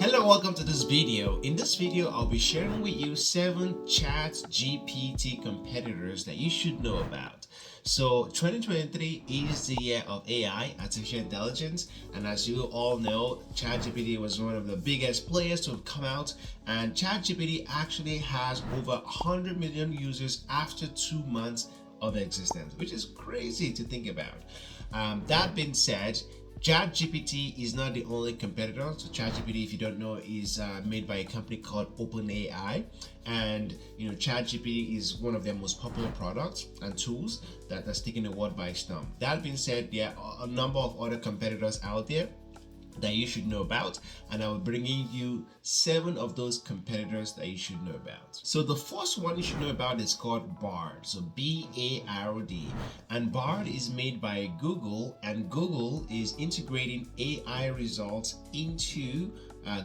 Hello, welcome to this video. In this video, I'll be sharing with you 7 ChatGPT competitors that you should know about. So 2023 is the year of AI, artificial intelligence, and as you all know, ChatGPT was one of the biggest players to have come out, and ChatGPT actually has over 100 million users after 2 months of existence, which is crazy to think about. That being said, ChatGPT is not the only competitor. So ChatGPT, if you don't know, is made by a company called OpenAI, and ChatGPT is one of their most popular products and tools that's taken the world by storm. That being said, there are a number of other competitors out there that you should know about, and I will bring you 7 of those competitors that you should know about. So the first one you should know about is called B.A.R.D. So B.A.R.D. and B.A.R.D is made by Google, and Google is integrating AI results into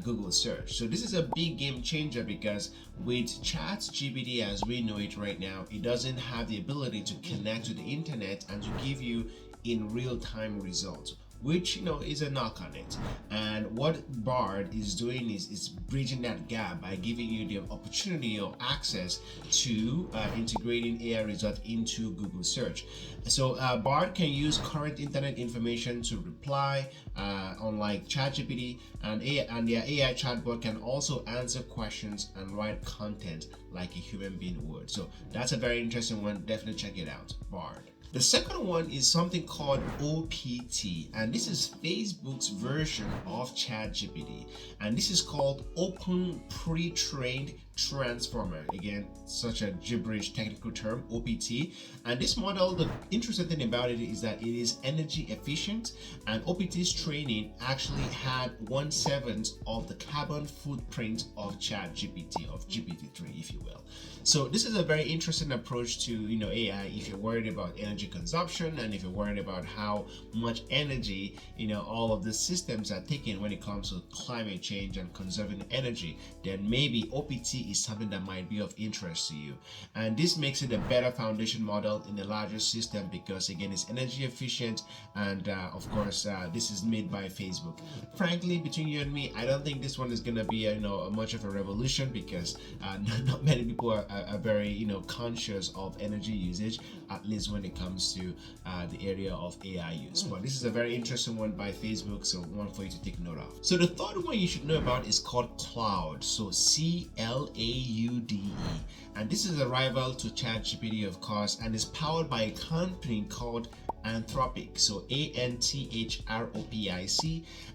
Google search. So this is a big game changer because with ChatGPT as we know it right now, it doesn't have the ability to connect to the internet and to give you in real-time results, which is a knock on it. And what B.A.R.D is doing is bridging that gap by giving you the opportunity or access to integrating AI results into Google search. So B.A.R.D can use current internet information to reply, unlike ChatGPT, and their AI chatbot can also answer questions and write content like a human being would. So that's a very interesting one. Definitely check it out, B.A.R.D. The second one is something called O.P.T, and this is Facebook's version of ChatGPT, and this is called Open Pre-trained Transformer. Again, such a gibberish technical term, O.P.T. And this model, the interesting thing about it is that it is energy efficient, and O.P.T's training actually had 1/7 of the carbon footprint of ChatGPT, of GPT-3, if you will. So this is a very interesting approach to AI if you're worried about energy consumption, and if you're worried about how much energy all of the systems are taking when it comes to climate change and conserving energy, then maybe O.P.T is something that might be of interest to you. And this makes it a better foundation model in the larger system because again it's energy efficient, and of course this is made by Facebook. Frankly, between you and me, I don't think this one is going to be much of a revolution because not many people are very conscious of energy usage, at least when it comes to the area of AI use. But this is a very interesting one by Facebook, so one for you to take note of. So the third one you should know about is called CLAUDE, so CLAUDE, and this is a rival to ChatGPT, of course, and is powered by a company called Anthropic, so Anthropic,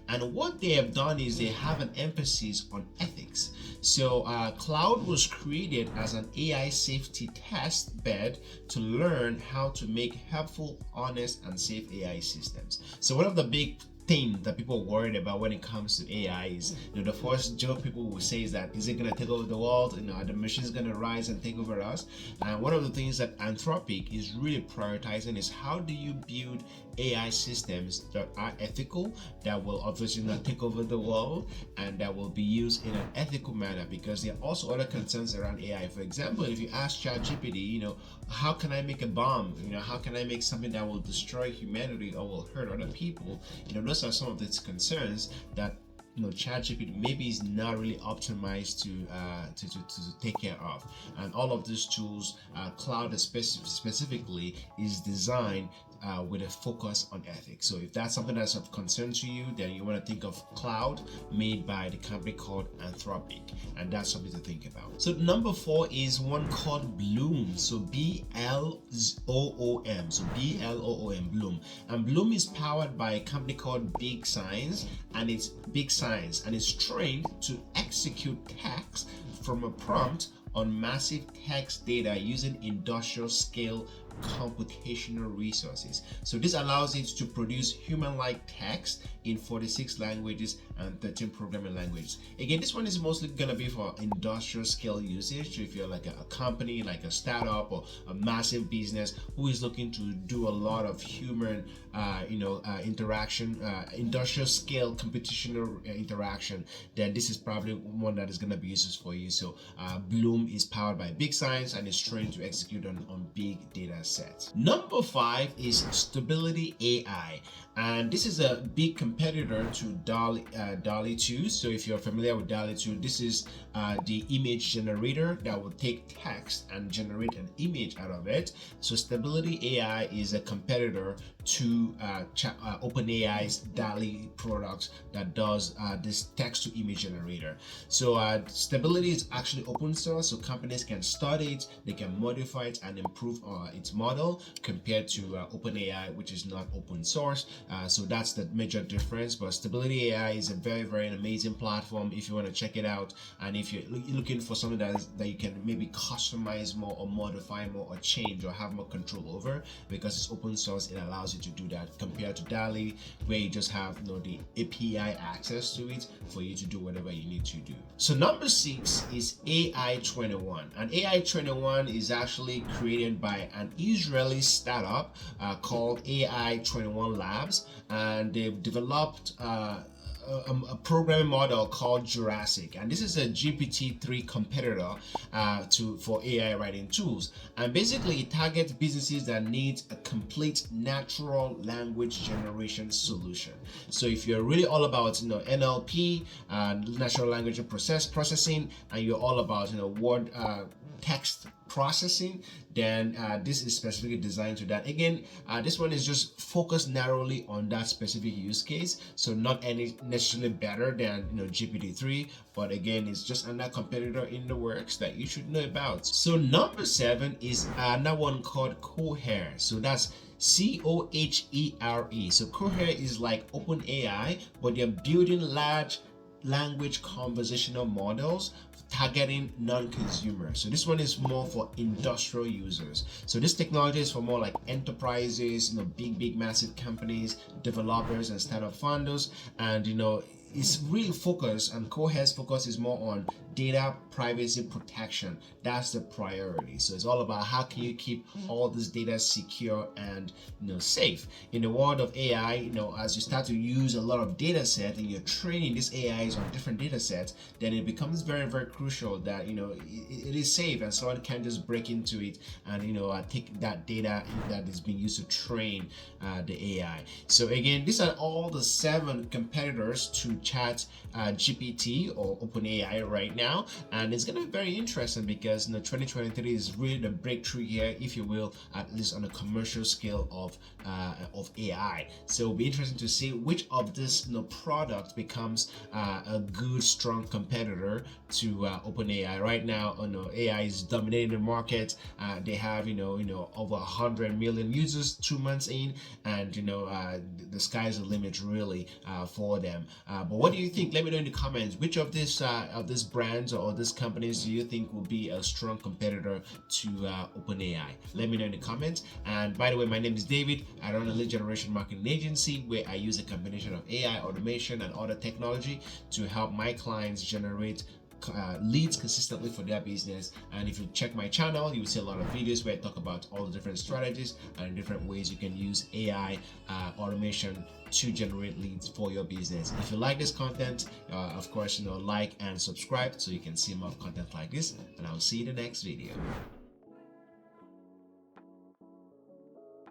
and what they have done is they have an emphasis on ethics. So CLAUDE was created as an AI safety test bed to learn how to make helpful, honest, and safe AI systems. So one of the big thing that people are worried about when it comes to AI is the first joke people will say is that, is it going to take over the world? Are the machines going to rise and take over us? And one of the things that Anthropic is really prioritizing is how do you build AI systems that are ethical, that will obviously not take over the world, and that will be used in an ethical manner, because there are also other concerns around AI. For example, if you ask ChatGPT, how can I make a bomb? How can I make something that will destroy humanity or will hurt other people? Those are some of its concerns that ChatGPT maybe is not really optimized to take care of. And all of these tools, CLAUDE specifically, is designed with a focus on ethics. So if that's something that's of concern to you, then you want to think of CLAUDE, made by the company called Anthropic, and that's something to think about. So number 4 is one called Bloom, so B-L-O-O-M, so B-L-O-O-M, Bloom. And Bloom is powered by a company called Big Science, and it's trained to execute text from a prompt on massive text data using industrial scale computational resources. So this allows it to produce human-like text in 46 languages and 13 programming languages. Again, this one is mostly going to be for industrial scale usage. So if you're like a company, like a startup or a massive business who is looking to do a lot of human interaction, industrial scale computational interaction, then this is probably one that is going to be useful for you. So Bloom is powered by Big Science and is trained to execute on big data data set. Number 5 is Stability AI, and this is a big competitor to DALL-E 2. So if you're familiar with DALL-E 2, this is the image generator that will take text and generate an image out of it. So Stability AI is a competitor to OpenAI's DALL-E product that does this text to image generator. So Stability is actually open source, so companies can study it, they can modify it and improve its model, compared to OpenAI, which is not open source. So that's the major difference. But Stability AI is a very amazing platform if you want to check it out, and if you're looking for something that you can maybe customize more or modify more or change or have more control over, because it's open source, it allows you to do that, compared to DALL-E, where you just have the API access to it for you to do whatever you need to do. So number 6 is AI21, and AI21 is actually created by an Israeli startup called AI21 Labs, and they've developed a programming model called Jurassic, and this is a GPT-3 competitor for AI writing tools. And basically it targets businesses that need a complete natural language generation solution. So if you're really all about NLP, natural language processing, and you're all about word text processing, then this is specifically designed to that. Again, this one is just focused narrowly on that specific use case, so not any necessarily better than GPT-3, but again, it's just another competitor in the works that you should know about. So number 7 is another one called COHERE. So that's COHERE. So COHERE is like OpenAI, but they're building large language conversational models targeting non-consumers. So this one is more for industrial users. So this technology is for more like enterprises, big massive companies, developers and startup founders, and it's really focused, and COHERE's focus is more on data privacy protection. That's the priority. So it's all about how can you keep all this data secure and safe. In the world of AI, as you start to use a lot of data set and you're training these AIs on different data sets, then it becomes very crucial that it is safe and someone can't just break into it and take that data that is being used to train the AI. So again, these are all the 7 competitors to ChatGPT or OpenAI right now, and it's going to be very interesting because 2023 is really the breakthrough year, if you will, at least on a commercial scale of AI. So it'll be interesting to see which of this product becomes a good strong competitor to OpenAI. Right now, AI is dominating the market. They have over 100 million users 2 months in, and the sky's the limit really for them. But what do you think? Let me know in the comments. Which of these brands or these companies do you think will be a strong competitor to OpenAI? Let me know in the comments. And by the way, my name is David. I run a lead generation marketing agency where I use a combination of AI, automation, and other technology to help my clients generate leads consistently for their business. And if you check my channel, you will see a lot of videos where I talk about all the different strategies and different ways you can use AI automation to generate leads for your business. If you like this content, of course, like and subscribe so you can see more content like this, and I'll see you in the next video.